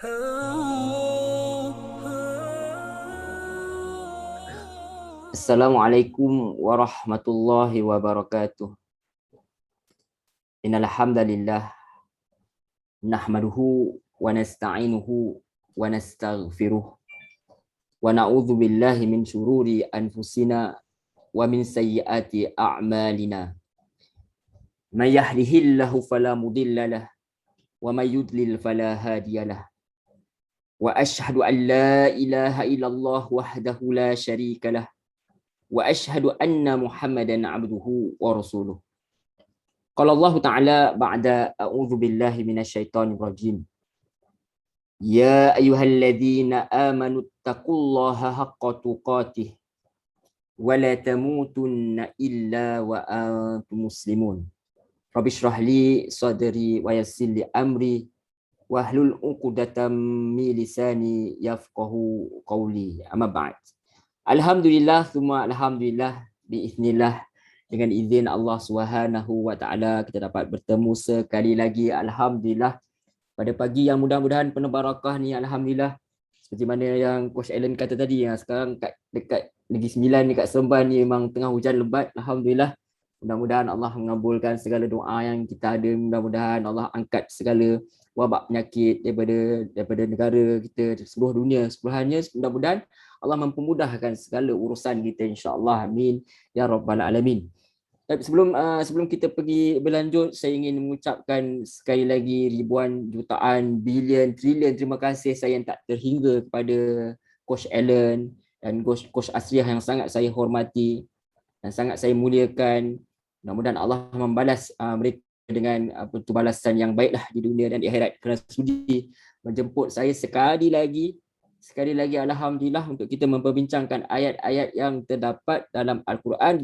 Assalamualaikum warahmatullahi wabarakatuh. Innal hamdalillah nahmaduhu wa nasta'inuhu wa nastaghfiruh wa na'udzu billahi min syururi anfusina wa min sayyiati a'malina. May yahdihillahu fala mudilla lah wa may yudlil fala hadiyalah. Wa asyhadu an la ilaha illallah wahdahu la syarika lah wa asyhadu anna Muhammadan abduhu wa rasuluh. Qala Allah Ta'ala ba'da a'udzu billahi minasyaitonir rajim. Ya ayyuhalladzina amanu taqullaha haqqa tuqatih wa la tamutunna illa wa antum muslimun. Rabbi shrah li sadri wa yassir li amri wahlul 'uqdatam min lisani yafqahu qawli. Amma ba'd. Alhamdulillah, semua alhamdulillah biiznillah, dengan izin Allah Subhanahu wa taala kita dapat bertemu sekali lagi, alhamdulillah, pada pagi yang mudah-mudahan penuh barakah ni, alhamdulillah. Seperti mana yang Coach Allen kata tadi, yang sekarang dekat Negeri Sembilan ni, kat Seremban ni memang tengah hujan lebat, alhamdulillah. Mudah-mudahan Allah mengabulkan segala doa yang kita ada, mudah-mudahan Allah angkat segala wabak penyakit daripada negara kita, seluruh dunia seluruhnya. Mudah-mudahan Allah mempermudahkan segala urusan kita, insya-Allah, amin ya rabbal alamin. Tapi sebelum kita pergi berlanjut, saya ingin mengucapkan sekali lagi ribuan, jutaan, bilion, trilion terima kasih saya yang tak terhingga kepada Coach Allen dan Coach Asriah yang sangat saya hormati dan sangat saya muliakan. Mudah-mudahan Allah membalas mereka dengan balasan yang baiklah di dunia dan di akhirat, kerana sudi menjemput saya sekali lagi, alhamdulillah, untuk kita memperbincangkan ayat-ayat yang terdapat dalam Al-Quran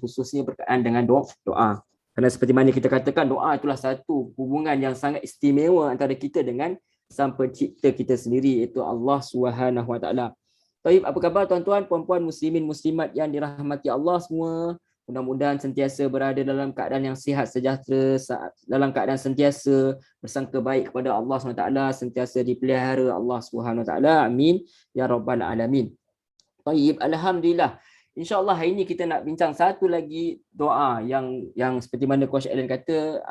khususnya berkenaan dengan doa. Kerana seperti mana kita katakan, doa itulah satu hubungan yang sangat istimewa antara kita dengan Sang Pencipta kita sendiri, iaitu Allah Subhanahu wa taala. Baik, apa khabar tuan-tuan, puan-puan, muslimin, muslimat yang dirahmati Allah semua? Mudah-mudahan sentiasa berada dalam keadaan yang sihat sejahtera, dalam keadaan sentiasa bersangka baik kepada Allah SWT, sentiasa dipelihara Allah SWT. Amin ya rabbal alamin. Baik, alhamdulillah. InsyaAllah hari ini kita nak bincang satu lagi doa yang seperti mana Coach Allen kata,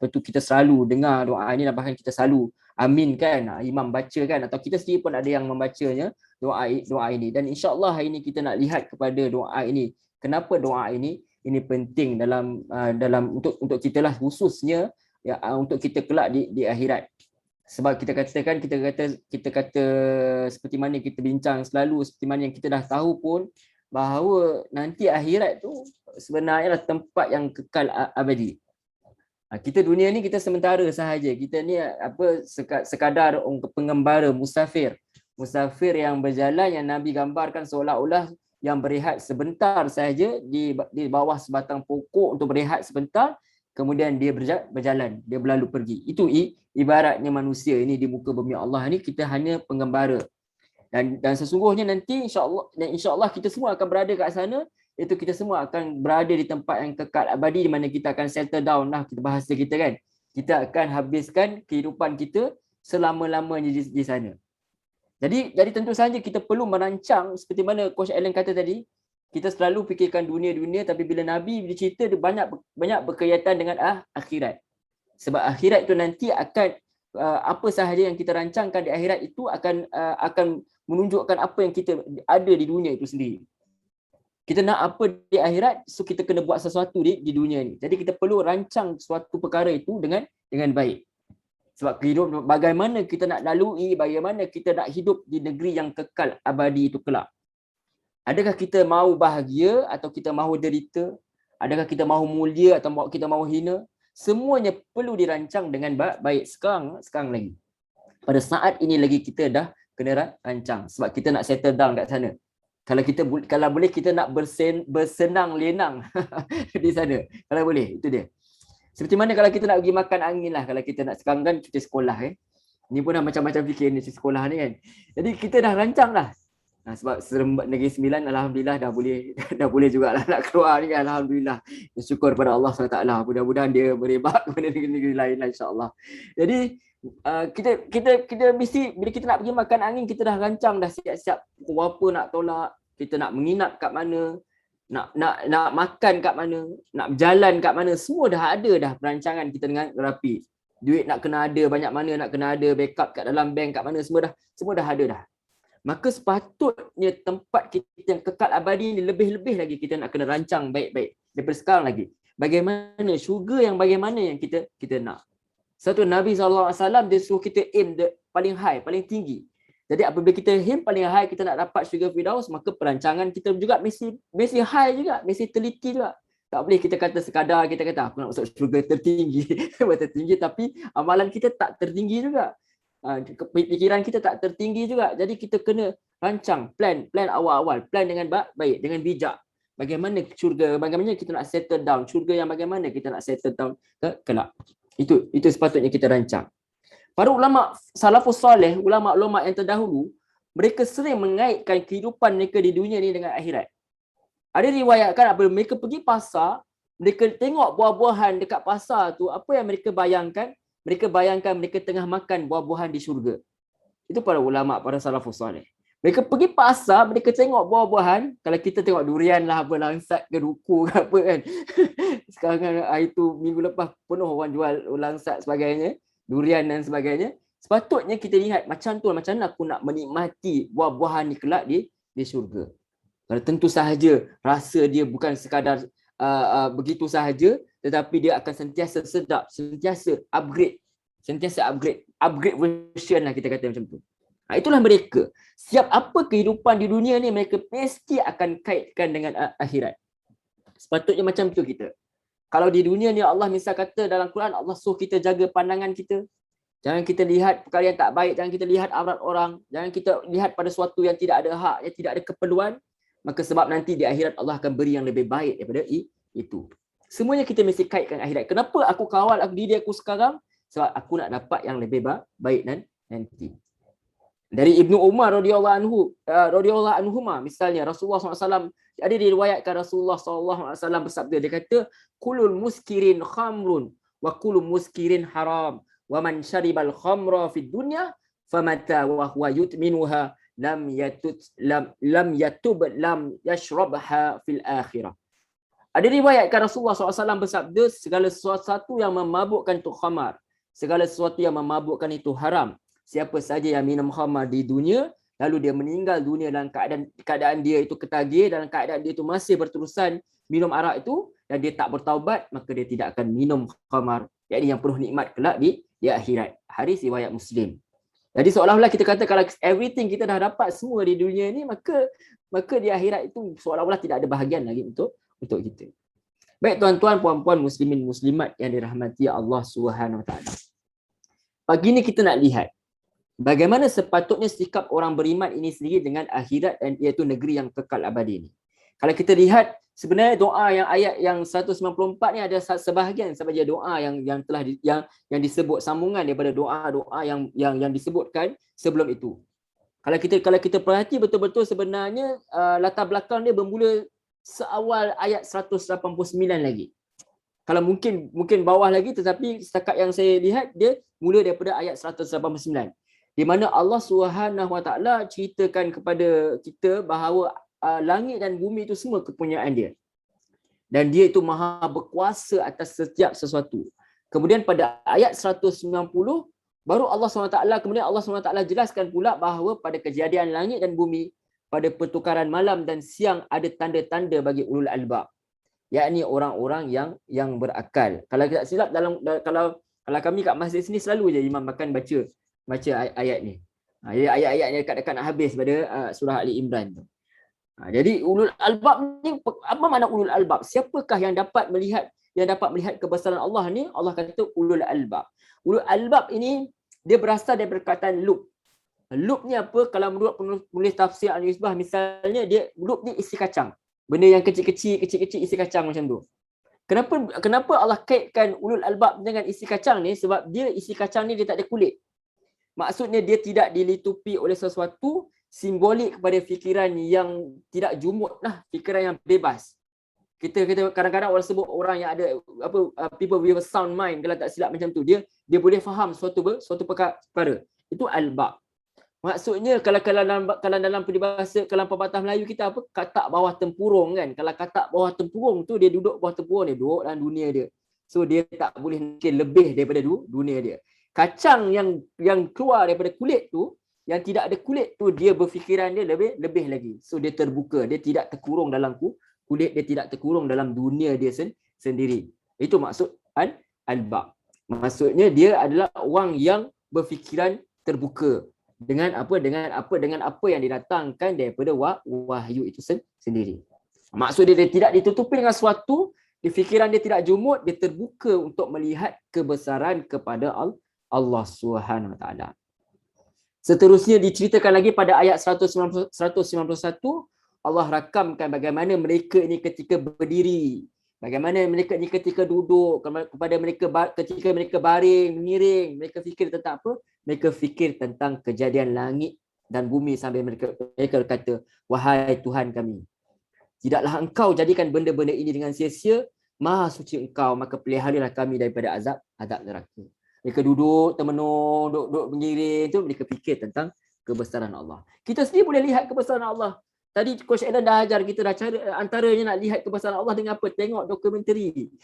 kita selalu dengar doa ini dan bahkan kita selalu amin kan, imam baca kan, atau kita sendiri pun ada yang membacanya doa ini. Dan insyaAllah hari ini kita nak lihat kepada doa ini. Kenapa doa ini penting dalam untuk kita lah, khususnya ya, untuk kita kelak di akhirat. Sebab kita kata seperti mana kita bincang selalu, seperti mana yang kita dah tahu pun, bahawa nanti akhirat tu sebenarnya lah tempat yang kekal abadi. Kita dunia ni kita sementara sahaja. Kita ni sekadar pengembara, musafir yang berjalan, yang Nabi gambarkan seolah-olah yang berehat sebentar sahaja di bawah sebatang pokok untuk berehat sebentar, kemudian dia berjalan, dia berlalu pergi. Itu ibaratnya manusia ini di muka bumi Allah ni, kita hanya pengembara. Dan sesungguhnya nanti insya-Allah kita semua akan berada kat sana, iaitu kita semua akan berada di tempat yang kekal abadi, di mana kita akan settle down lah, kita bahasa kita kan. Kita akan habiskan kehidupan kita selama-lamanya di sana. Jadi tentu saja kita perlu merancang, seperti mana Coach Allen kata tadi, kita selalu fikirkan dunia, tapi bila Nabi bercerita, dia banyak berkaitan dengan akhirat. Sebab akhirat itu nanti akan apa sahaja yang kita rancangkan di akhirat itu akan menunjukkan apa yang kita ada di dunia itu sendiri. Kita nak apa di akhirat, so kita kena buat sesuatu di dunia ni. Jadi kita perlu rancang suatu perkara itu dengan baik. Sebab kehidupan, bagaimana kita nak lalui, bagaimana kita nak hidup di negeri yang kekal abadi itu kelak. Adakah kita mahu bahagia atau kita mahu derita? Adakah kita mahu mulia atau kita mahu hina? Semuanya perlu dirancang dengan baik sekarang lagi. Pada saat ini lagi kita dah kena rancang, sebab kita nak settle down kat sana. Kalau boleh kita nak bersenang lenang di sana. Kalau boleh, itu dia. Seperti mana kalau kita nak pergi makan angin lah, kalau kita nak, sekarang kan cuti sekolah kan. Ni pun dah macam-macam fikir ni cuti sekolah ni kan. Jadi kita dah rancang lah. Sebab Seremban Negeri Sembilan alhamdulillah dah boleh jugalah nak keluar ni kan, alhamdulillah. Syukur pada Allah SWT. Mudah-mudahan dia berebak kepada negeri-negeri lain lah, insya-Allah. Jadi Kita mesti bila kita nak pergi makan angin, kita dah rancang, dah siap-siap pukul berapa nak tolak, kita nak menginap kat mana, nak makan kat mana, nak berjalan kat mana, semua dah ada dah perancangan kita dengan rapi. Duit nak kena ada banyak mana, nak kena ada backup kat dalam bank kat mana, semua dah ada dah. Maka sepatutnya tempat kita yang kekal abadi ni lebih-lebih lagi kita nak kena rancang baik-baik daripada sekarang lagi. Bagaimana syurga yang bagaimana yang kita nak. Satu Nabi SAW dia suruh kita aim paling high, paling tinggi. Jadi apabila kita aim paling high, kita nak dapat syurga Firdaus, maka perancangan kita juga mesti high juga, mesti teliti juga. Tak boleh kita kata sekadar kita kata aku nak masuk syurga tertinggi, tertinggi tapi amalan kita tak tertinggi juga. Pikiran kita tak tertinggi juga. Jadi kita kena rancang, plan awal-awal, plan dengan baik, dengan bijak. Bagaimana syurga, bagaimana kita nak settle down, syurga yang bagaimana kita nak settle down kelak. Itu sepatutnya kita rancang. Para ulama salafus soleh, ulama-ulama yang terdahulu, mereka sering mengaitkan kehidupan mereka di dunia ni dengan akhirat. Ada riwayatkan apabila mereka pergi pasar, mereka tengok buah-buahan dekat pasar tu, apa yang mereka bayangkan? Mereka bayangkan mereka tengah makan buah-buahan di syurga. Itu para ulama, para salafus soleh. Mereka pergi pasar, mereka tengok buah-buahan. Kalau kita tengok durian lah, apa langsat ke duku ke apa kan. Sekarang kan itu minggu lepas penuh orang jual langsat sebagainya, durian dan sebagainya. Sepatutnya kita lihat macam tu, macam mana aku nak menikmati buah-buahan ni kelak di syurga. Kalau tentu sahaja rasa dia bukan sekadar begitu sahaja, tetapi dia akan sentiasa sedap, sentiasa upgrade version lah kita kata macam tu. Itulah mereka. Siap apa kehidupan di dunia ni, mereka mesti akan kaitkan dengan akhirat. Sepatutnya macam tu kita. Kalau di dunia ni Allah misal kata dalam Quran, Allah suruh kita jaga pandangan kita. Jangan kita lihat perkara yang tak baik, jangan kita lihat aurat orang, jangan kita lihat pada sesuatu yang tidak ada hak, yang tidak ada keperluan. Maka sebab nanti di akhirat Allah akan beri yang lebih baik daripada itu. Semuanya kita mesti kaitkan akhirat. Kenapa aku kawal diri aku sekarang? Sebab aku nak dapat yang lebih baik nanti. Dari Ibnu Umar radhiyallahu anhuma misalnya, Rasulullah SAW ada diriwayatkan Rasulullah SAW bersabda, dia kata kulul muskirin khamrun wa kullu muskirin haram wa man syaribal khamra fid dunya famata wa huwa yutminuha lam yashrabha fil akhirah. Ada riwayatkan Rasulullah SAW bersabda, segala sesuatu yang memabukkan itu khamar, segala sesuatu yang memabukkan itu haram. Siapa saja yang minum khamar di dunia, lalu dia meninggal dunia dalam keadaan dia itu ketagih, dalam keadaan dia itu masih berterusan minum arak itu, dan dia tak bertaubat, maka dia tidak akan minum khamar, yakni yang penuh nikmat kelak di akhirat. Hadis riwayat Muslim. Jadi seolah-olah kita kata kalau everything kita dah dapat semua di dunia ni, maka di akhirat itu seolah-olah tidak ada bahagian lagi untuk kita. Baik tuan-tuan, puan-puan, muslimin, muslimat yang dirahmati Allah Subhanahu Wa Taala. Pagi ni kita nak lihat bagaimana sepatutnya sikap orang beriman ini sendiri dengan akhirat, dan iaitu negeri yang kekal abadi ini. Kalau kita lihat sebenarnya doa yang ayat yang 194 ni ada sebahagian sahaja doa yang telah yang disebut sambungan daripada doa-doa yang disebutkan sebelum itu. Kalau kita perhati betul-betul sebenarnya latar belakang dia bermula seawal ayat 189 lagi. Kalau mungkin bawah lagi, tetapi setakat yang saya lihat dia mula daripada ayat 189. Di mana Allah Subhanahu Wa Taala ceritakan kepada kita bahawa langit dan bumi itu semua kepunyaan dia. Dan dia itu maha berkuasa atas setiap sesuatu. Kemudian pada ayat 190 baru Allah SWT jelaskan pula bahawa pada kejadian langit dan bumi, pada pertukaran malam dan siang ada tanda-tanda bagi ulul albab, yakni orang-orang yang berakal. Kalau tidak silap kalau kami kat masjid sini selalu je Imam Makan baca ayat ni. Ayat-ayat ni dekat-dekat nak habis pada surah Ali Imran tu. Jadi ulul albab ni, apa makna ulul albab? Siapakah yang dapat melihat kebesaran Allah ni? Allah kata ulul albab. Ulul albab ini dia berasal dari perkataan lub. Lub ni apa? Kalau menurut penulis tafsir Al-Misbah misalnya, lub ni isi kacang. Benda yang kecil-kecil isi kacang macam tu. Kenapa Allah kaitkan ulul albab dengan isi kacang ni? Sebab dia isi kacang ni dia tak ada kulit. Maksudnya dia tidak dilitupi oleh sesuatu, simbolik kepada fikiran yang tidak jumut lah, fikiran yang bebas. Kita kadang-kadang orang sebut orang yang ada people with a sound mind, kalau tak silap macam tu, dia dia boleh faham suatu perkara. Itu albab. Maksudnya kalau dalam peribahasa, kalau pepatah Melayu kita apa, katak bawah tempurung kan. Kalau katak bawah tempurung tu, dia duduk bawah tempurung, dia duduk dalam dunia dia. So dia tak boleh mungkin lebih daripada dunia dia. Kacang yang keluar daripada kulit tu, yang tidak ada kulit tu, dia berfikiran dia lebih lagi. So dia terbuka, dia tidak terkurung dalam kulit, dia tidak terkurung dalam dunia dia sendiri. Itu maksud albab. Maksudnya dia adalah orang yang berfikiran terbuka dengan apa yang didatangkan daripada wahyu itu sendiri. Maksud dia tidak ditutupi dengan sesuatu, di fikiran dia tidak jumud, dia terbuka untuk melihat kebesaran kepada Allah Subhanahu Wa Taala. Seterusnya diceritakan lagi pada ayat 191, Allah rakamkan bagaimana mereka ini ketika berdiri, bagaimana mereka ini ketika duduk, kepada mereka ketika mereka baring, mengiring, mereka fikir tentang apa? Mereka fikir tentang kejadian langit dan bumi sambil mereka berkata, wahai Tuhan kami, tidaklah engkau jadikan benda-benda ini dengan sia-sia, maha suci engkau, maka peliharalah kami daripada azab neraka. Mereka duduk termenung, duduk mengiring tu, mereka fikir tentang kebesaran Allah. Kita sendiri boleh lihat kebesaran Allah. Tadi Coach Alan dah ajar kita dah cara antaranya nak lihat kebesaran Allah dengan apa? Tengok dokumentari.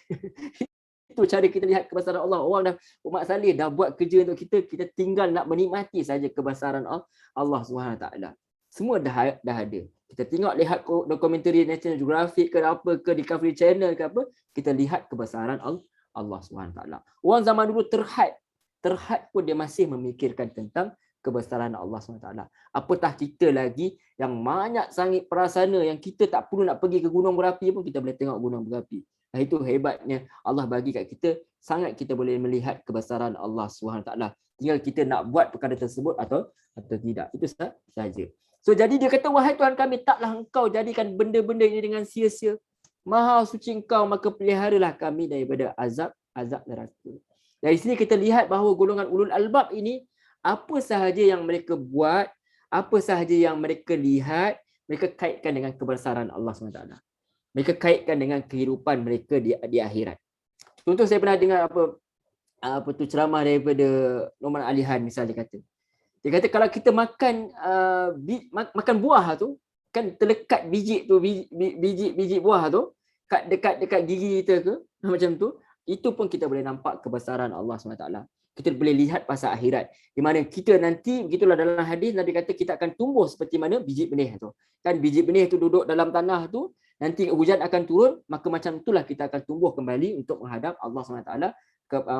Itu cara kita lihat kebesaran Allah. Orang dah, umat salih dah buat kerja untuk kita, kita tinggal nak menikmati saja kebesaran Allah Subhanahu Taala. Semua dah ada. Kita tengok lihat dokumentari National Geographic ke apa ke, Discovery Channel ke apa, kita lihat kebesaran Allah Subhanahu Taala. Orang zaman dulu terhad pun dia masih memikirkan tentang kebesaran Allah SWT. Apatah kita lagi yang banyak sangat prasana yang kita tak perlu nak pergi ke gunung berapi pun kita boleh tengok gunung berapi. Itu hebatnya Allah bagi kat kita, sangat kita boleh melihat kebesaran Allah SWT. Tinggal kita nak buat perkara tersebut atau tidak. Itu sahaja. So jadi dia kata, wahai Tuhan kami, taklah engkau jadikan benda-benda ini dengan sia-sia. Maha suci engkau, maka peliharalah kami daripada azab neraka. Dari sini kita lihat bahawa golongan ulul albab ini, apa sahaja yang mereka buat, apa sahaja yang mereka lihat, mereka kaitkan dengan kebesaran Allah SWT. Mereka kaitkan dengan kehidupan mereka di akhirat. Contoh saya pernah dengar apa tu ceramah daripada Norman Alihan misalnya kata. Dia kata kalau kita makan buah tu, kan terlekat biji tu, biji buah tu dekat gigi kita ke, macam tu, itu pun kita boleh nampak kebesaran Allah SWT. Kita boleh lihat pasal akhirat. Di mana kita nanti, begitulah dalam hadis, Nabi kata kita akan tumbuh seperti mana biji benih tu. Kan biji benih tu duduk dalam tanah tu, nanti hujan akan turun, maka macam itulah kita akan tumbuh kembali untuk menghadap Allah SWT,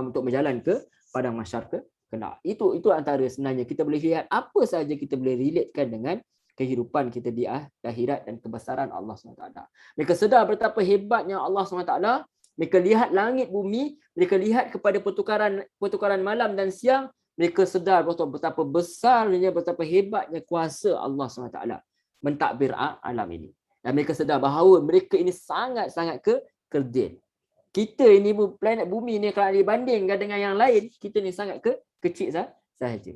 untuk berjalan ke padang mahsyar kelak. Itu antara sebenarnya kita boleh lihat apa sahaja kita boleh relatekan dengan kehidupan kita di akhirat dan kebesaran Allah SWT. Mereka sedar betapa hebatnya Allah SWT. Mereka lihat langit bumi, mereka lihat kepada pertukaran malam dan siang, mereka sedar betapa besarnya, betapa hebatnya kuasa Allah SWT mentadbir alam ini. Dan mereka sedar bahawa mereka ini sangat-sangat kerdil. Kita ini planet bumi ni kalau dibandingkan dengan yang lain, kita ni sangat kecil sahaja.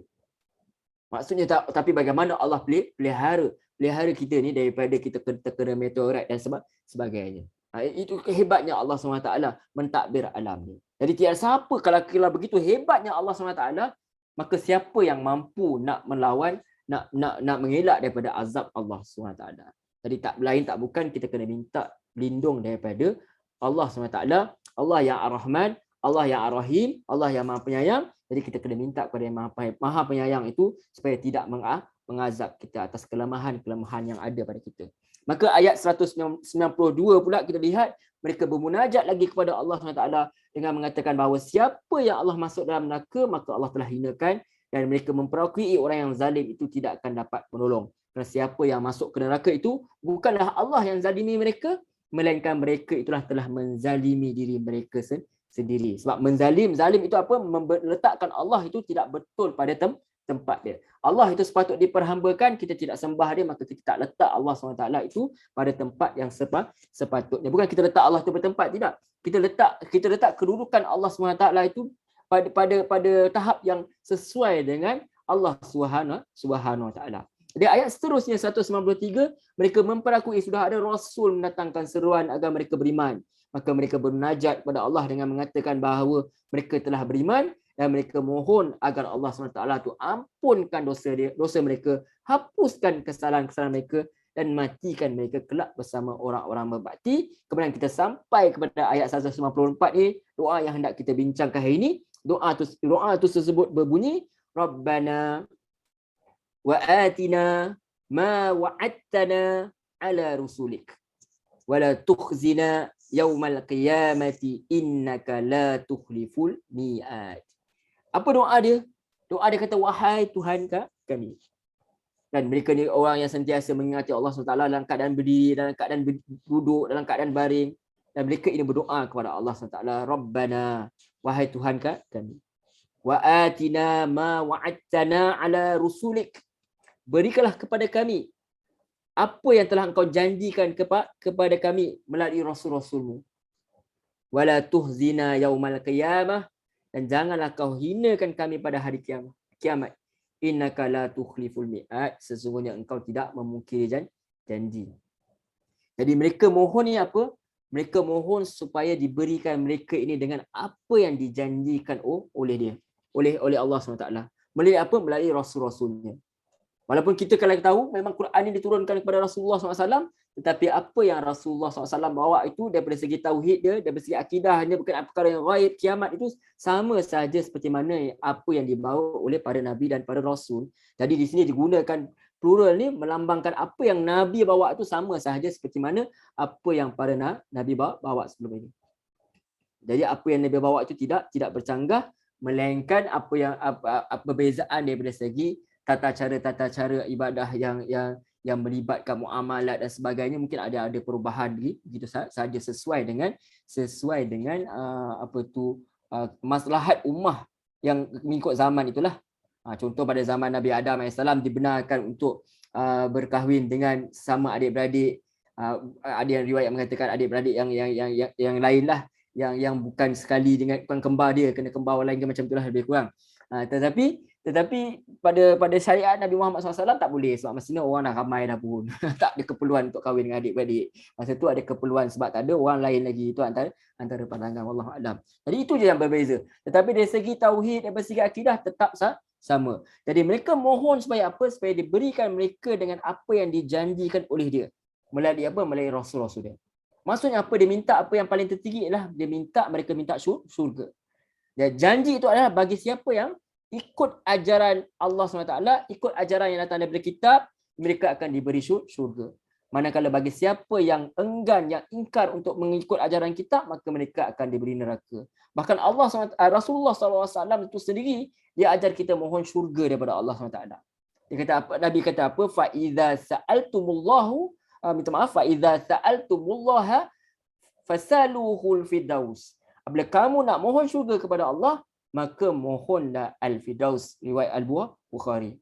Maksudnya tapi bagaimana Allah pelihara kita ni daripada kita terkena meteorit dan sebagainya. Itu kehebatnya Allah SWT mentadbir alam ni. Jadi tiada siapa, kalau begitu hebatnya Allah SWT, maka siapa yang mampu nak melawan, nak mengelak daripada azab Allah SWT. Jadi tak bukan kita kena minta berlindung daripada Allah SWT. Allah yang Ar-Rahman, Allah yang Ar-Rahim, Allah yang Maha Penyayang. Jadi kita kena minta kepada yang Maha Penyayang itu supaya tidak mengazab kita atas kelemahan-kelemahan yang ada pada kita. Maka ayat 192 pula kita lihat mereka bermunajat lagi kepada Allah SWT dengan mengatakan bahawa siapa yang Allah masuk dalam neraka, maka Allah telah hinakan, dan mereka memperakui orang yang zalim itu tidak akan dapat menolong. Kerana siapa yang masuk ke neraka itu bukanlah Allah yang zalimi mereka, melainkan mereka itulah telah menzalimi diri mereka sendiri. Sebab zalim itu apa? Meletakkan Allah itu tidak betul pada tempat dia. Allah itu sepatut diperhambakan, kita tidak sembah dia, maka kita tak letak Allah SWT itu pada tempat yang sepatutnya. Bukan kita letak Allah itu bertempat, tidak. Kita letak kedudukan Allah SWT itu pada tahap yang sesuai dengan Allah Subhanahu Wa Taala. Di ayat seterusnya 193, mereka memperakui sudah ada Rasul mendatangkan seruan agar mereka beriman. Maka mereka bermunajat kepada Allah dengan mengatakan bahawa mereka telah beriman dan mereka mohon agar Allah SWT tu ampunkan dosa mereka, hapuskan kesalahan-kesalahan mereka dan matikan mereka kelak bersama orang-orang berbakti. Kemudian kita sampai kepada ayat 194 ni, doa yang hendak kita bincangkan hari ini. Doa tu tersebut berbunyi, Rabbana wa atina ma wa'adtana ala rusulik wa la tukhzina yaumal qiyamati innaka la tukhliful mi'ad. Apa doa dia? Doa dia kata, wahai Tuhan kami. Dan mereka ni orang yang sentiasa mengingati Allah SWT dalam keadaan berdiri, dalam keadaan duduk, dalam keadaan baring. Dan mereka ini berdoa kepada Allah SWT, Rabbana, wahai Tuhan kami. Wa atina ma wa'adtana ala rusulik. Berikanlah kepada kami apa yang telah engkau janjikan kepada kami melalui rasul-rasulmu. Wala tuhzina yaumal qiyamah, dan janganlah kau hinakan kami pada hari kiamat. Innaka la tukhliful mi'ad, sesungguhnya engkau tidak memungkiri janji. Jadi mereka mohon ni apa? Mereka mohon supaya diberikan mereka ini dengan apa yang dijanjikan oleh dia, oleh Allah SWT. Melalui apa? Melalui rasul-rasulnya. Walaupun kita kalau tahu memang Quran ini diturunkan kepada Rasulullah SAW, tetapi apa yang Rasulullah SAW bawa itu daripada segi tauhid dia, daripada segi akidahnya, bukan perkara yang ghaib, kiamat itu sama saja seperti mana apa yang dibawa oleh para nabi dan para rasul. Jadi di sini digunakan plural ni melambangkan apa yang nabi bawa itu sama sahaja seperti mana apa yang para nabi bawa sebelum ini. Jadi apa yang nabi bawa itu tidak bercanggah, melainkan apa yang perbezaan daripada segi tata cara ibadah yang melibatkan muamalat dan sebagainya, mungkin ada perubahan begitu saja sesuai dengan maslahat ummah yang mengikut zaman itulah. Contoh pada zaman Nabi Adam AS dibenarkan untuk berkahwin dengan sama adik-beradik. Ada yang riwayat mengatakan adik-beradik yang lain lah, yang bukan sekali dengan bukan kembar dia, kena kembar orang lain ke macam itulah lebih kurang. Tetapi pada syariat Nabi Muhammad SAW tak boleh, sebab masa ni orang dah ramai dah pun. Tak ada keperluan untuk kahwin dengan adik-beradik. Masa tu ada keperluan sebab tak ada orang lain lagi. Itu antara pandangan wallahu a'lam. Jadi itu je yang berbeza. Tetapi dari segi tauhid, dari segi akidah tetap sama. Jadi mereka mohon supaya apa? Supaya diberikan mereka dengan apa yang dijanjikan oleh dia. Melalui apa? Melalui rasul-rasul dia. Maksudnya apa? Dia minta apa yang paling tertinggi ialah mereka minta syurga. Dan janji itu adalah bagi siapa yang ikut ajaran Allah SWT, ikut ajaran yang datang daripada kitab, mereka akan diberi syurga. Manakala bagi siapa yang enggan, yang ingkar untuk mengikut ajaran kitab, maka mereka akan diberi neraka. Bahkan Rasulullah SAW itu sendiri, dia ajar kita mohon syurga daripada Allah SWT. Dia kata apa? Nabi kata apa? فَإِذَا سَأَلْتُمُاللَّهَ فَسَأَلُوهُ الْفِرْدَوْسِ. Apabila kamu nak mohon syurga kepada Allah, maka mohonlah Al-Firdaus, riwayat Al-Bukhari.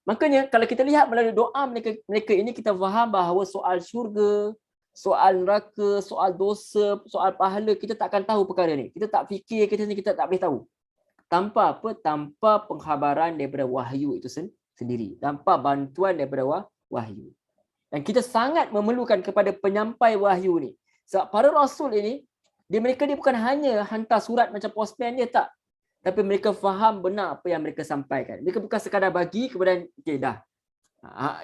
Makanya kalau kita lihat melalui doa mereka ini, kita faham bahawa soal syurga, soal neraka, soal dosa, soal pahala, kita tak akan tahu perkara ni. Kita tak fikir, kita tak boleh tahu. Tanpa apa? Tanpa pengkhabaran daripada wahyu itu sendiri. Tanpa bantuan daripada wahyu. Dan kita sangat memerlukan kepada penyampai wahyu ni. Sebab para rasul ini, mereka bukan hanya hantar surat macam postman dia, tak. Tapi mereka faham benar apa yang mereka sampaikan. Mereka bukan sekadar bagi kemudian okey dah.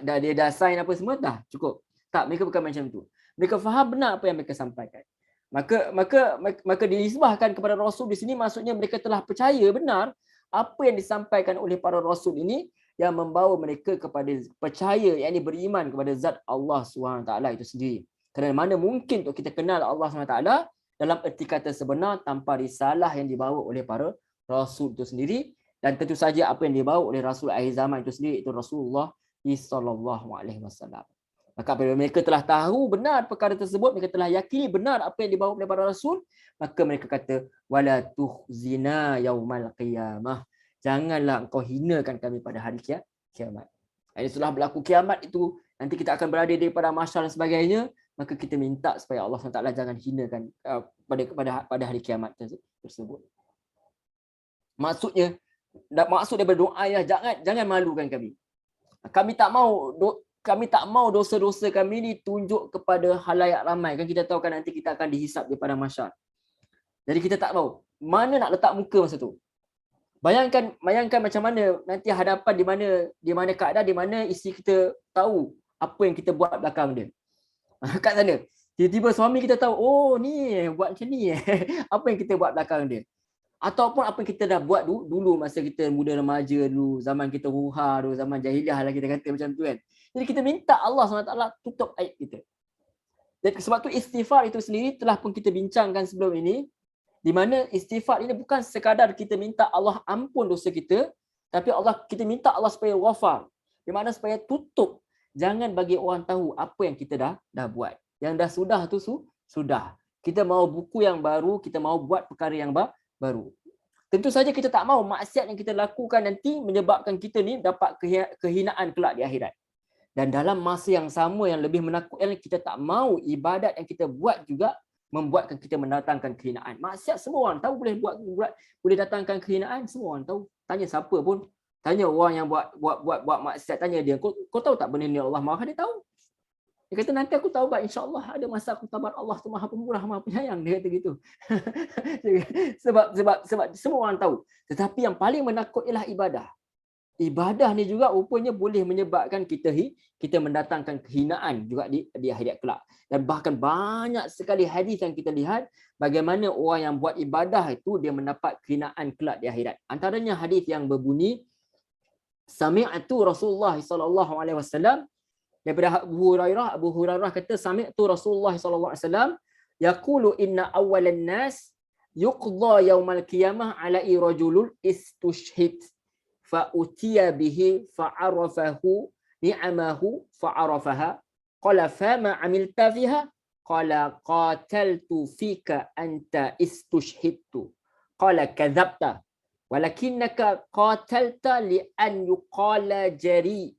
Dia dah sign apa semua dah cukup. Tak, mereka bukan macam tu. Mereka faham benar apa yang mereka sampaikan. Maka dinisbahkan kepada rasul di sini, maksudnya mereka telah percaya benar apa yang disampaikan oleh para rasul ini, yang membawa mereka kepada percaya, yakni beriman kepada zat Allah SWT itu sendiri. Kerana mana mungkin untuk kita kenal Allah SWT dalam erti kata sebenar tanpa risalah yang dibawa oleh para rasul itu sendiri, dan tentu saja apa yang dibawa oleh rasul akhir zaman itu sendiri, itu Rasulullah SAW. Maka apabila mereka telah tahu benar perkara tersebut, mereka telah yakini benar apa yang dibawa oleh para rasul, maka mereka kata wala tuhzina yaumal qiyamah, janganlah engkau hinakan kami pada hari kiamat. Setelah berlaku kiamat itu, nanti kita akan berada daripada mahsyar dan sebagainya, maka kita minta supaya Allah SWT jangan hinakan pada hari kiamat tersebut. Maksud daripada doa ya, jangan malukan kami. Kami tak mau dosa-dosa kami ni tunjuk kepada halayak ramai. Kan kita tahu kan nanti kita akan dihisap daripada mahsyar. Jadi kita tak mau. Mana nak letak muka masa tu? Bayangkan macam mana nanti hadapan di mana keadaan di mana isteri kita tahu apa yang kita buat belakang dia. Kat sana. Tiba-tiba suami kita tahu, oh ni buat macam ni. Apa yang kita buat belakang dia. Ataupun apa yang kita dah buat dulu masa kita muda remaja dulu, zaman kita ruha dulu, zaman jahiliah lah kita kata macam tu kan. Jadi kita minta Allah SWT tutup aib kita. Dan sebab tu istighfar itu sendiri telah pun kita bincangkan sebelum ini, di mana istighfar ini bukan sekadar kita minta Allah ampun dosa kita, tapi kita minta Allah supaya ghafar. Di mana supaya tutup, jangan bagi orang tahu apa yang kita dah buat. Yang dah sudah tu sudah. Kita mau buku yang baru, kita mau buat perkara yang baru. Tentu saja kita tak mahu maksiat yang kita lakukan nanti menyebabkan kita ni dapat kehinaan kelak di akhirat. Dan dalam masa yang sama yang lebih menakutkan, kita tak mahu ibadat yang kita buat juga membuatkan kita mendatangkan kehinaan. Maksiat semua orang tahu boleh datangkan kehinaan, semua orang tahu. Tanya siapa pun, tanya orang yang buat maksiat, tanya dia, kau tahu tak benda ni Allah marah? Dia tahu. Dia kata nanti aku taubat, insya-Allah ada masa aku taubat, Allah tu Maha Pemurah, Maha Penyayang, dia kata gitu. sebab semua orang tahu. Tetapi yang paling menakut ialah ibadah. Ibadah ni juga rupanya boleh menyebabkan kita mendatangkan kehinaan juga di akhirat kelak. Dan bahkan banyak sekali hadis yang kita lihat bagaimana orang yang buat ibadah itu dia mendapat kehinaan kelak di akhirat. Antaranya hadis yang berbunyi, sami'tu Rasulullah sallallahu alaihi wasallam, daripada Abu Hurairah kata, sami'tu Rasulullah sallallahu alaihi wasallam yaqulu inna awwalan nas yuqda yaumal qiyamah ala rajulun istushhid fa utiya bihi fa arafahu ni'amahu fa arafaha qala fama amilta fiha qala qataltu fika anta istushhidtu qala kadzabta walakinnaka qatalta li an yuqala jari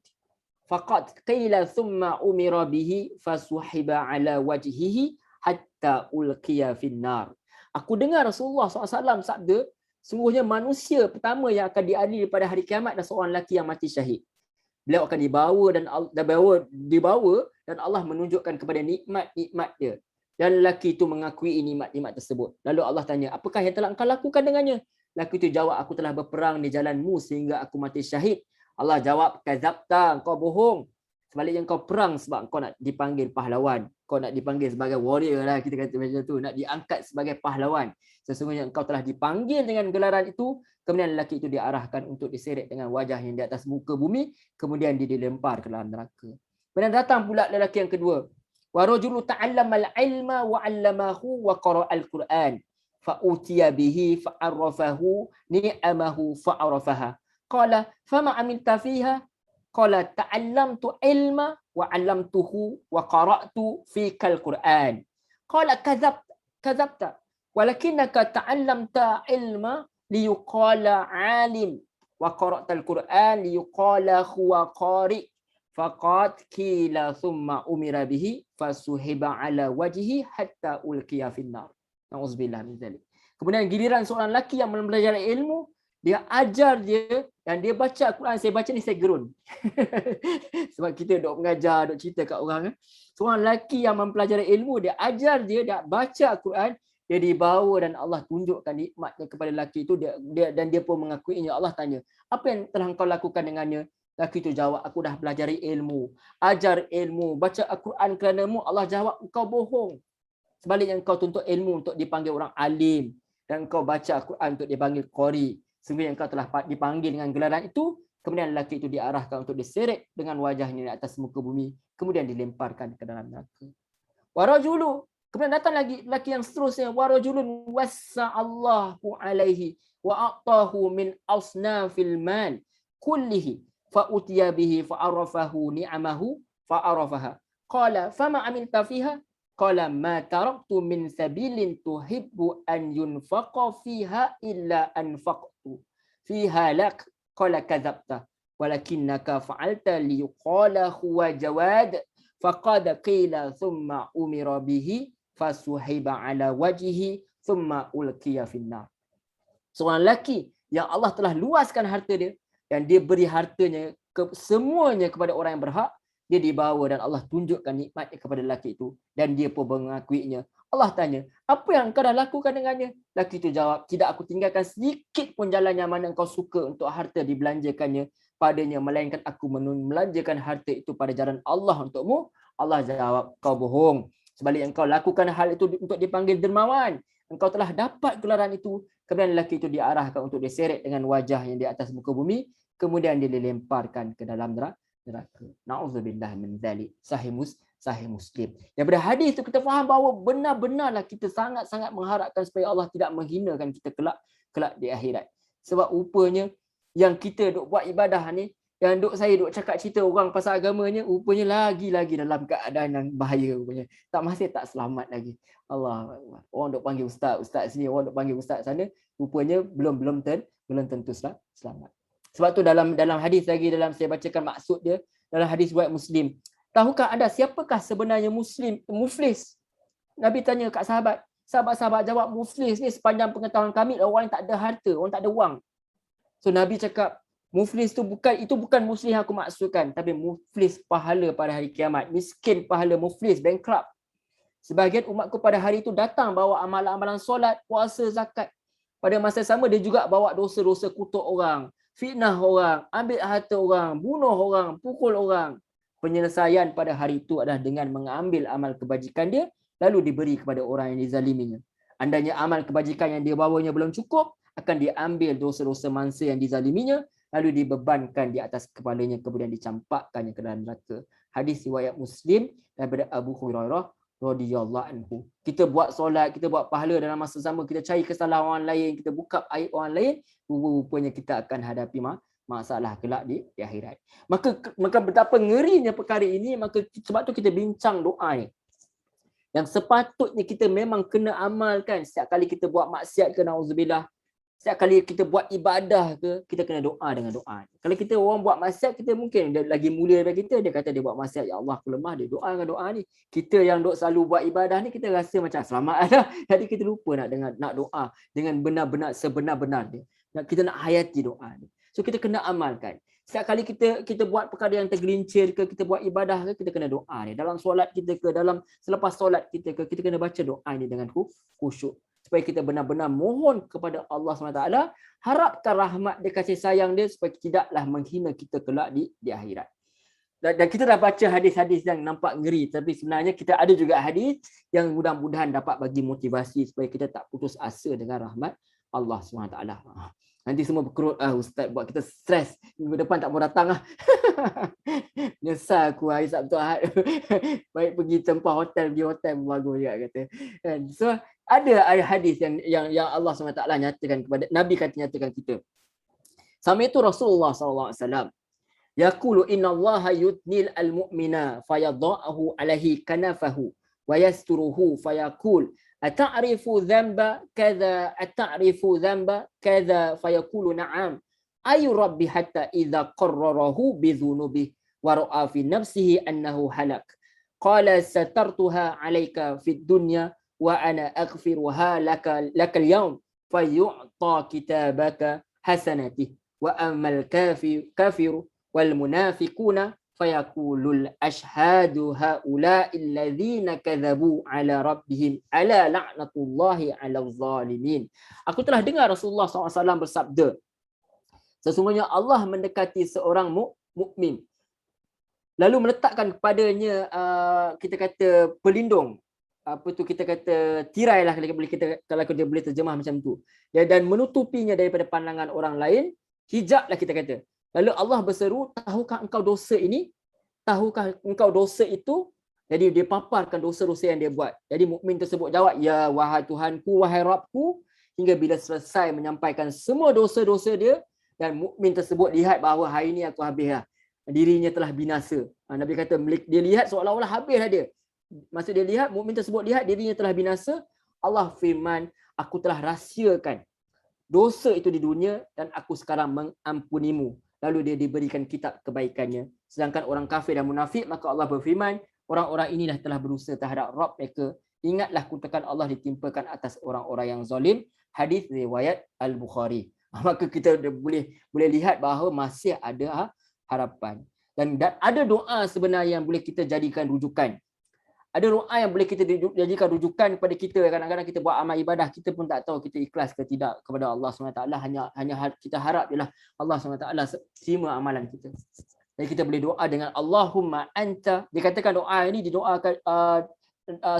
faqad qila thumma umira bihi fasuhiba ala wajhihi hatta ulqiya finnar. Aku dengar Rasulullah SAW sabda, sungguhnya manusia pertama yang akan diadili pada hari kiamat adalah seorang lelaki yang mati syahid. Beliau akan dibawa dan Allah menunjukkan kepada nikmat-nikmat dia. Dan lelaki itu mengakui nikmat-nikmat tersebut. Lalu Allah tanya, apakah yang telah engkau lakukan dengannya? Lelaki itu jawab, aku telah berperang di jalanmu sehingga aku mati syahid. Allah jawab, kadzabta, engkau bohong. Sebaliknya engkau perang sebab engkau nak dipanggil pahlawan. Kau nak dipanggil sebagai warrior lah, kita kata macam tu. Nak diangkat sebagai pahlawan. Sesungguhnya engkau telah dipanggil dengan gelaran itu. Kemudian lelaki itu diarahkan untuk diseret dengan wajah yang di atas muka bumi. Kemudian dia dilempar ke dalam neraka. Kemudian datang pula lelaki yang kedua. Wa rajulu ta'allamal ilma wa 'allamahu wa qara'al Qur'an. Fa utiya bihi fa arafahu ni'amahu fa arafaha. Qala fama amilta fiha? Qala ta'allamtu ilma wa 'allamtuhu wa qara'tu fikal Qur'an. Qala kadzabta walakinnaka ta'allamta ilma liyuqala 'alim wa qara'ta al-Qur'an liyuqala huwa qari. Faqad qila thumma umira bihi fasuhiba 'ala wajhihi hatta ulqiya finnar. Nauzubillah min dzalik. Kemudian giliran seorang lelaki yang mempelajari ilmu, dia ajar dia dan dia baca Al-Quran. Saya baca ni saya gerun. Sebab kita duk mengajar, duk cerita kat orang. Seorang lelaki yang mempelajari ilmu, dia ajar dia baca Al-Quran, dia dibawa dan Allah tunjukkan nikmatnya kepada lelaki itu, dan dia pun mengakuinya. Allah tanya, apa yang telah engkau lakukan dengannya? Lelaki itu jawab, aku dah pelajari ilmu, ajar ilmu, baca Al-Quran kerana-Mu. Allah jawab, engkau bohong. Sebaliknya engkau tuntut ilmu untuk dipanggil orang alim, dan engkau baca Al-Quran untuk dipanggil qari. Sehingga engkau telah dipanggil dengan gelaran itu. Kemudian lelaki itu diarahkan untuk diseret dengan wajahnya di atas muka bumi. Kemudian dilemparkan ke dalam neraka. Warajulu. Kemudian datang lagi lelaki yang seterusnya. Warajulun wassa'allahu alaihi wa a'tahu min asnafil mal kullihi fa'utiya bihi fa'arafahu ni'amahu fa'arafaha. Qala fama amilta fiha? Qala ma taraktu min sabilin tuhibbu an yunfaqa fiha illa anfaqtu fiha lak. Qala kadzabta walakinnaka fa'alta liyuqala huwa jawad faqad qila thumma umira bihi fasuhiba ala wajhihi thumma ulqiya finnar. Seorang lelaki yang Allah telah luaskan harta dia dan dia beri hartanya semuanya kepada orang yang berhak, dia dibawa dan Allah tunjukkan nikmatnya kepada lelaki itu dan dia pun mengakuinya. Allah tanya, apa yang engkau dah lakukan dengannya? Lelaki itu jawab, tidak aku tinggalkan sedikit pun jalan yang mana engkau suka untuk harta dibelanjakannya padanya, melainkan aku melanjakan harta itu pada jalan Allah untukmu. Allah jawab, kau bohong. Sebaliknya engkau lakukan hal itu untuk dipanggil dermawan. Engkau telah dapat gelaran itu. Kemudian lelaki itu diarahkan untuk diseret dengan wajah yang di atas muka bumi. Kemudian dia dilemparkan ke dalam neraka. Na'udzubillah min dzalik. Sahih Muslim. Daripada hadis itu kita faham bahawa benar-benarlah kita sangat-sangat mengharapkan supaya Allah tidak menghinakan kita kelak di akhirat. Sebab rupanya yang kita duk buat ibadah ni, yang saya duk cakap cerita orang pasal agamanya, rupanya lagi-lagi dalam keadaan yang bahaya rupanya. Masih tak selamat lagi. Allah, orang duk panggil ustaz sini, orang duk panggil ustaz sana, rupanya belum tentu selamat. Sebab tu dalam hadis lagi, dalam saya bacakan maksud dia, dalam hadis riwayat Muslim. Tahukah anda siapakah sebenarnya muflis? Nabi tanya kat sahabat. Sahabat-sahabat jawab, muflis ni sepanjang pengetahuan kami orang yang tak ada harta, orang tak ada wang. So Nabi cakap, muflis tu bukan muflis yang aku maksudkan, tapi muflis pahala pada hari kiamat. Miskin pahala, muflis, bankrupt. Sebahagian umatku pada hari itu datang bawa amalan-amalan solat, puasa, zakat. Pada masa sama dia juga bawa dosa-dosa kutuk orang, fitnah orang, ambil harta orang, bunuh orang, pukul orang. Penyelesaian pada hari itu adalah dengan mengambil amal kebajikan dia lalu diberi kepada orang yang dizaliminya. Andainya amal kebajikan yang dia bawanya belum cukup, akan diambil dosa-dosa mangsa yang dizaliminya lalu dibebankan di atas kepalanya, kemudian dicampakkannya ke dalam neraka. Hadis riwayat Muslim daripada Abu Hurairah radhiyallahu anhu. Kita buat solat, kita buat pahala dalam masa sama, kita cari kesalahan orang lain, kita buka aib orang lain, rupanya kita akan hadapi masalah kelak di akhirat. Maka betapa ngerinya perkara ini, maka sebab tu kita bincang doa ni. Yang sepatutnya kita memang kena amalkan setiap kali kita buat maksiat ke, na'udzubillah. Setiap kali kita buat ibadah ke, kita kena doa dengan doa. Kalau kita orang buat maksiat, kita mungkin dia lagi mulia daripada kita, dia kata dia buat maksiat, ya Allah aku lemah, dia doa dengan doa ni. Kita yang selalu buat ibadah ni, kita rasa macam selamat dah. Jadi kita lupa nak doa dengan benar-benar sebenar-benar dia. Kita nak hayati doa ni. So kita kena amalkan. Setiap kali kita buat perkara yang tergelincir ke, kita buat ibadah ke, kita kena doa ni. Dalam solat kita ke, dalam selepas solat kita ke, kita kena baca doa ni dengan khusyuk. Supaya kita benar-benar mohon kepada Allah SWT, harapkan rahmat dia, kasih sayang dia, supaya tidaklah menghina kita kelak di akhirat. Dan kita dah baca hadis-hadis yang nampak ngeri, tapi sebenarnya kita ada juga hadis yang mudah-mudahan dapat bagi motivasi supaya kita tak putus asa dengan rahmat Allah SWT. Nanti semua berkerut, ustaz buat kita stres, minggu depan tak mau datang lah. Nyesal aku hari Sabtu Ahad. Baik pergi tempah hotel, pergi hotel bagus juga kata. So ada hadis yang Allah SWT nyatakan kepada Nabi, kata nyatakan kita. Sama itu Rasulullah SAW. Yaqulu innallaha yudnil al-mu'mina fayadha'ahu alaihi kanafahu wa yasturuhu fayaqul ata'rifu dhanba kadha ata'rifu dhanba kadha fayaqulu na'am ayu rabbi hatta idza qarrarahu bi dhunubi wa ra'a fi nafsihi annahu halak qala satartuha 'alayka fid dunya wa ana aghfiruha lakal yawm fayu'ta kitabaka hasanati wa ammal kafiru wal munafiquna fayaqulul ashhadu haula'il ladzina kadzabu ala rabbihim ala la'natullahi 'alal zalimin. Aku telah dengar Rasulullah SAW bersabda, sesungguhnya Allah mendekati seorang mukmin lalu meletakkan kepadanya kita kata pelindung, kita kata tirai lah kalau kita boleh terjemah macam tu, dan menutupinya daripada pandangan orang lain, hijab lah kita kata. Lalu Allah berseru, tahukah engkau dosa ini? Tahukah engkau dosa itu? Jadi dia paparkan dosa-dosa yang dia buat. Jadi mukmin tersebut jawab, ya wahai Tuhanku, wahai Rabbku, hingga bila selesai menyampaikan semua dosa-dosa dia, dan mukmin tersebut lihat bahawa hari ini aku habis lah. Dirinya telah binasa. Nabi kata dia lihat seolah-olah habislah dia. Maksud dia lihat, mukmin tersebut lihat dirinya telah binasa. Allah firman, aku telah rahsiakan dosa itu di dunia dan aku sekarang mengampunimu. Lalu dia diberikan kitab kebaikannya. Sedangkan orang kafir dan munafik, maka Allah berfirman, orang-orang inilah telah berusaha terhadap Rabb mereka. Ingatlah kutukan Allah ditimpakan atas orang-orang yang zalim. Hadis riwayat Al-Bukhari. Maka kita boleh lihat bahawa masih ada harapan. Dan ada doa sebenarnya yang boleh kita jadikan rujukan. Ada doa yang boleh kita jadikan rujukan kepada kita. Kadang-kadang kita buat amal ibadah, kita pun tak tahu kita ikhlas ke tidak kepada Allah SWT. Hanya kita harap jelah Allah SWT terima amalan kita. Jadi kita boleh doa dengan Allahumma anta. Dikatakan doa ini didoakan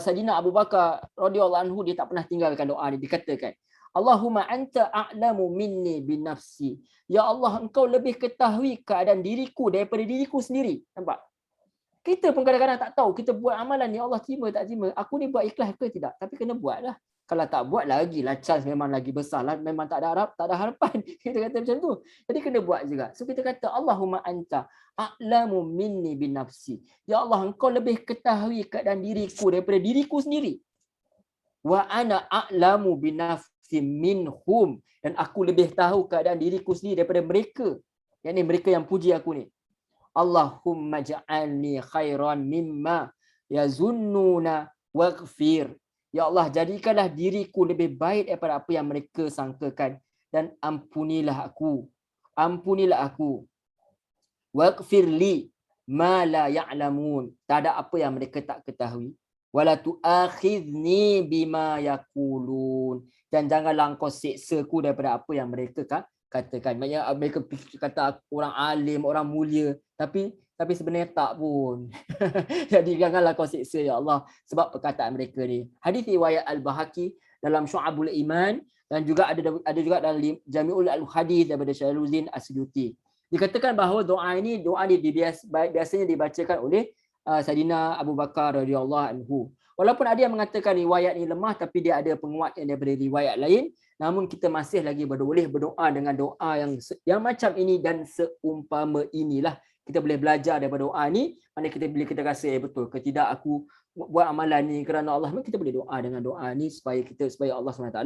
Sayyidina Abu Bakar radhiyallahu anhu, dia tak pernah tinggalkan doa ni. Dikatakan Allahumma anta a'lamu minni binafsi. Ya Allah, engkau lebih ketahui keadaan diriku daripada diriku sendiri. Nampak? Kita pun kadang-kadang tak tahu kita buat amalan ni Allah terima tak terima. Aku ni buat ikhlas ke tidak? Tapi kena buatlah. Kalau tak buat lagi lah chance memang lagi besar lah. Memang tak ada harapan. Kita kata macam tu. Jadi kena buat juga. So kita kata Allahumma anta a'lamu minni binafsi. Ya Allah, engkau lebih ketahui keadaan diriku daripada diriku sendiri. Wa ana a'lamu binafsi minhum. Dan aku lebih tahu keadaan diriku sendiri daripada mereka. Yang ni mereka yang puji aku ni. Allahumma ja'alni khairan mimma yazunnuna waghfir. Ya Allah, jadikanlah diriku lebih baik daripada apa yang mereka sangkakan, dan ampunilah aku. Ampunilah aku. Waghfir li ma la ya'lamun. Tak ada apa yang mereka tak ketahui. Wala tu'akhidni bima yaqulun. Dan janganlah engkau seksaku daripada apa yang mereka katakan. Maksudnya mereka kata orang alim, orang mulia, tapi sebenarnya tak pun. Jadi janganlah kau siksa ya Allah sebab perkataan mereka ni. Hadis riwayat Al-Bahaqi dalam Syu'abul Iman, dan juga ada juga dalam Jami'ul Al-Hadis daripada Syairuddin As-Suyuti. Dikatakan bahawa doa ni biasanya dibacakan oleh Sayyidina Abu Bakar radhiyallahu anhu. Walaupun ada yang mengatakan riwayat ni lemah, tapi dia ada penguat yang daripada riwayat lain. Namun kita masih lagi boleh berdoa dengan doa yang macam ini dan seumpama inilah. Kita boleh belajar daripada doa ni. Mana bila kita rasa betul ke tidak aku buat amalan ni kerana Allah, kita boleh doa dengan doa ni supaya Allah SWT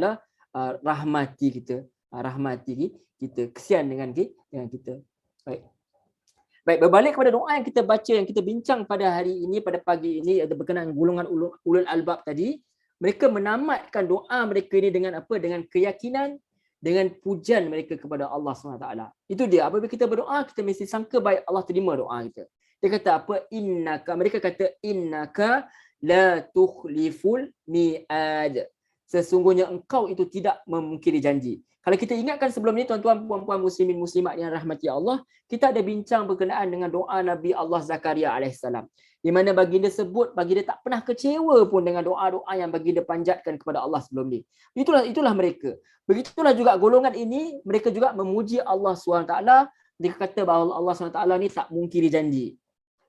rahmati kita, kesian dengan kita. Baik, berbalik kepada doa yang kita baca, yang kita bincang pada hari ini, pada pagi ini, ada berkenaan golongan ulul albab tadi. Mereka menamatkan doa mereka ini dengan apa? Dengan keyakinan, dengan pujian mereka kepada Allah SWT. Itu dia. Apabila kita berdoa, kita mesti sangka baik Allah terima doa kita. Dia kata apa? Mereka kata innaka la tukhliful mi'ad. Sesungguhnya engkau itu tidak memungkiri janji. Kalau kita ingatkan sebelum ni, tuan-tuan, puan-puan, muslimin, muslimat yang rahmati Allah, kita ada bincang berkenaan dengan doa Nabi Allah Zakaria AS. Di mana baginda sebut, baginda tak pernah kecewa pun dengan doa-doa yang baginda panjatkan kepada Allah sebelum ni. Itulah mereka. Begitulah juga golongan ini, mereka juga memuji Allah SWT. Mereka kata bahawa Allah SWT ni tak mungkiri janji.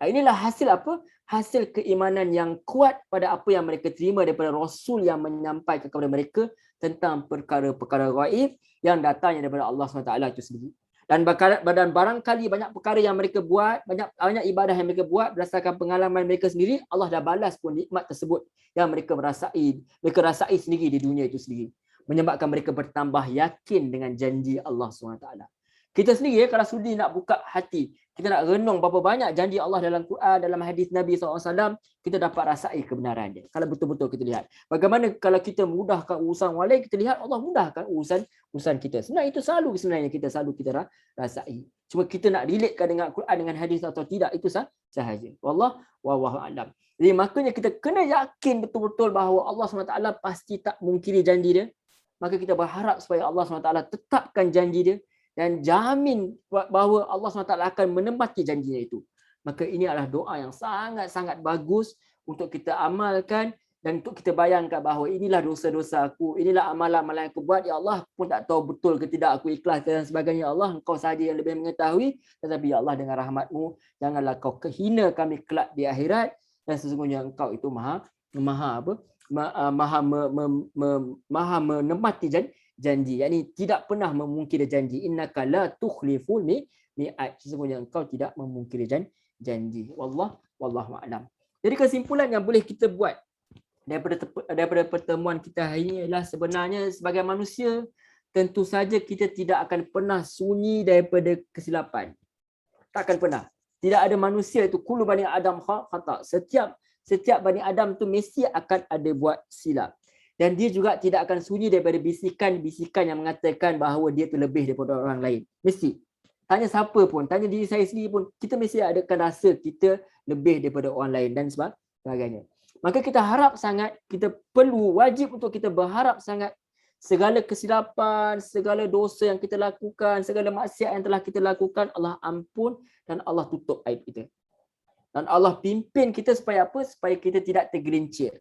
Inilah hasil apa? Hasil keimanan yang kuat pada apa yang mereka terima daripada Rasul yang menyampaikan kepada mereka tentang perkara-perkara gaib yang datangnya daripada Allah SWT itu sendiri. Dan barangkali banyak perkara yang mereka buat, banyak ibadah yang mereka buat berdasarkan pengalaman mereka sendiri, Allah dah balas pun nikmat tersebut yang mereka rasai sendiri di dunia itu sendiri. Menyebabkan mereka bertambah yakin dengan janji Allah SWT. Kita sendiri kalau sudi nak buka hati, kita nak renung berapa banyak janji Allah dalam Quran, dalam hadis Nabi SAW, kita dapat rasai kebenaran dia. Kalau betul-betul kita lihat. Bagaimana kalau kita mudahkan urusan orang lain, kita lihat Allah mudahkan urusan kita. Sebenarnya itu sebenarnya kita rasai. Cuma kita nak relatekan dengan Quran, dengan hadis atau tidak, itu sahaja. Wallahu a'lam. Jadi makanya kita kena yakin betul-betul bahawa Allah SWT pasti tak mungkiri janji dia. Maka kita berharap supaya Allah SWT tetapkan janji dia dan jamin bahawa Allah SWT akan menepati janjinya itu. Maka ini adalah doa yang sangat-sangat bagus untuk kita amalkan dan untuk kita bayangkan bahawa inilah dosa-dosa aku, inilah amalan-amalan yang aku buat. Ya Allah, aku pun tak tahu betul ke tidak aku ikhlas dan sebagainya. Ya Allah, engkau sahaja yang lebih mengetahui. Tetapi ya Allah, dengan rahmatmu, janganlah kau kehina kami kelak di akhirat, dan sesungguhnya engkau itu maha menepati janji. Yani tidak pernah memungkiri janji. Innaka la tukhliful mi'ad. Sesungguhnya engkau tidak memungkiri janji. Wallahu a'lam. Jadi kesimpulan yang boleh kita buat daripada pertemuan kita hari ini adalah sebenarnya sebagai manusia, tentu saja kita tidak akan pernah sunyi daripada kesilapan. Takkan pernah. Tidak ada manusia itu kullu bani Adam khata. Setiap bani Adam tu mesti akan ada buat silap. Dan dia juga tidak akan sunyi daripada bisikan-bisikan yang mengatakan bahawa dia tu lebih daripada orang lain. Mesti. Tanya siapa pun, tanya diri saya sendiri pun, kita mesti akan rasa kita lebih daripada orang lain dan sebagainya. Maka kita harap sangat, kita perlu, wajib untuk kita berharap sangat segala kesilapan, segala dosa yang kita lakukan, segala maksiat yang telah kita lakukan, Allah ampun dan Allah tutup aib kita. Dan Allah pimpin kita supaya apa? Supaya kita tidak tergelincir.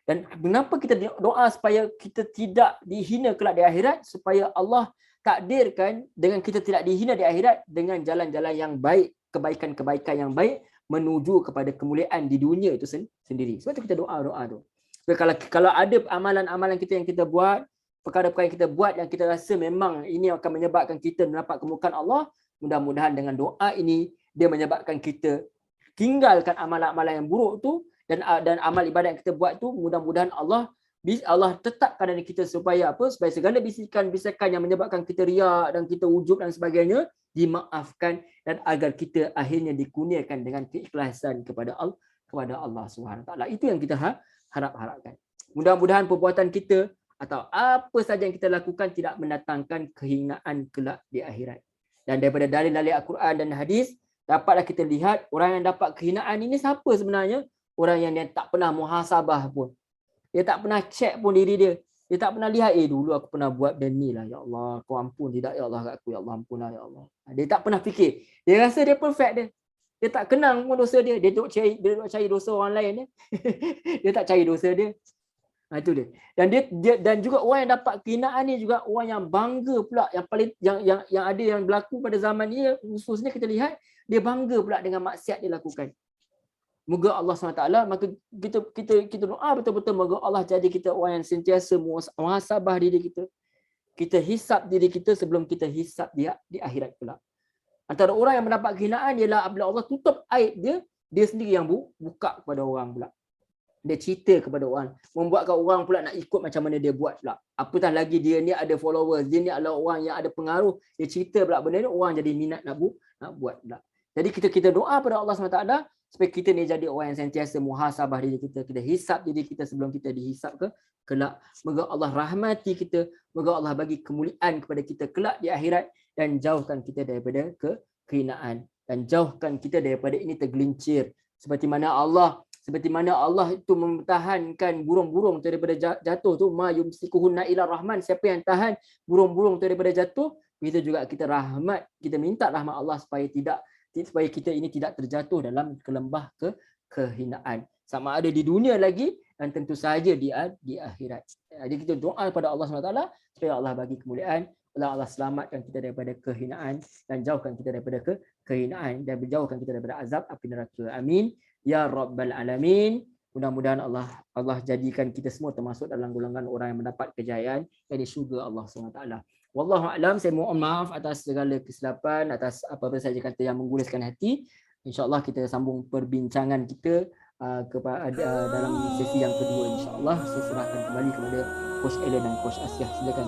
Dan kenapa kita doa supaya kita tidak dihina kelak di akhirat? Supaya Allah takdirkan dengan kita tidak dihina di akhirat dengan jalan-jalan yang baik, kebaikan-kebaikan yang baik menuju kepada kemuliaan di dunia itu sendiri. Sebab itu kita doa tu. Kalau ada amalan-amalan kita yang kita buat, perkara-perkara yang kita buat yang kita rasa memang ini akan menyebabkan kita mendapat kemuliaan Allah, mudah-mudahan dengan doa ini dia menyebabkan kita tinggalkan amalan-amalan yang buruk tu, dan amal ibadat yang kita buat tu mudah-mudahan Allah tetapkan dari kita supaya apa? Supaya segala bisikan-bisikan yang menyebabkan kita riak dan kita ujub dan sebagainya dimaafkan, dan agar kita akhirnya dikurniakan dengan keikhlasan kepada Allah Subhanahu Wa Taala. Itu yang kita harapkan. Mudah-mudahan perbuatan kita atau apa saja yang kita lakukan tidak mendatangkan kehinaan kelak di akhirat. Dan daripada dalil-dalil Al-Quran dan hadis, dapatlah kita lihat orang yang dapat kehinaan ini siapa sebenarnya? Orang yang dia tak pernah muhasabah pun. Dia tak pernah check pun diri dia. Dia tak pernah lihat, dulu aku pernah buat benda ni lah. Ya Allah, kau ampun tidak ya Allah kat aku. Ya Allah, ampunlah ya Allah. Dia tak pernah fikir. Dia rasa dia perfect dia. Dia tak kenang pun dosa dia. Dia duduk cari dosa orang lain dia. Dia tak cari dosa dia. Itu dia. Dan juga orang yang dapat kehinaan ni juga orang yang bangga pula, yang paling yang ada yang berlaku pada zaman ni, khususnya kita lihat dia bangga pula dengan maksiat dia lakukan. Moga Allah SWT, maka kita doa betul-betul moga Allah jadi kita orang yang sentiasa muhasabah diri kita. Kita hisap diri kita sebelum kita hisap dia di akhirat pula. Antara orang yang mendapat kehinaan ialah apabila Allah tutup aib dia sendiri yang buka kepada orang pula. Dia cerita kepada orang, membuatkan orang pula nak ikut macam mana dia buat pula. Apatah lagi dia ni ada followers, dia ni adalah orang yang ada pengaruh, dia cerita pula benda ni, orang jadi minat nak buat pula. Jadi kita doa pada Allah SWT supaya kita ni jadi orang yang sentiasa muhasabah diri kita hisap diri kita sebelum kita dihisap kelak. Moga Allah rahmati kita, moga Allah bagi kemuliaan kepada kita kelak di akhirat, dan jauhkan kita daripada kehinaan, dan jauhkan kita daripada ini tergelincir. Seperti mana Allah itu mempertahankan burung-burung daripada jatuh tu, ma yumsikuhunna ila rahman, siapa yang tahan burung-burung daripada jatuh, kita juga kita minta rahmat Allah supaya kita ini tidak terjatuh dalam kelembah kehinaan, sama ada di dunia lagi dan tentu sahaja di akhirat. Jadi kita doa kepada Allah SWT supaya Allah bagi kemuliaan, Allah selamatkan kita daripada kehinaan dan jauhkan kita daripada kehinaan, dan jauhkan kita daripada azab api neraka. Amin ya rabbal alamin. Mudah-mudahan Allah jadikan kita semua termasuk dalam golongan orang yang mendapat kejayaan dari syurga Allah SWT. Wallahu a'lam. Saya mohon maaf atas segala kesilapan, atas apa-apa saja kata yang mengguliskan hati. InsyaAllah kita sambung perbincangan kita dalam sesi yang kedua, insyaAllah. Saya serahkan kembali kepada Coach Ellen dan Coach Asyah. Silakan.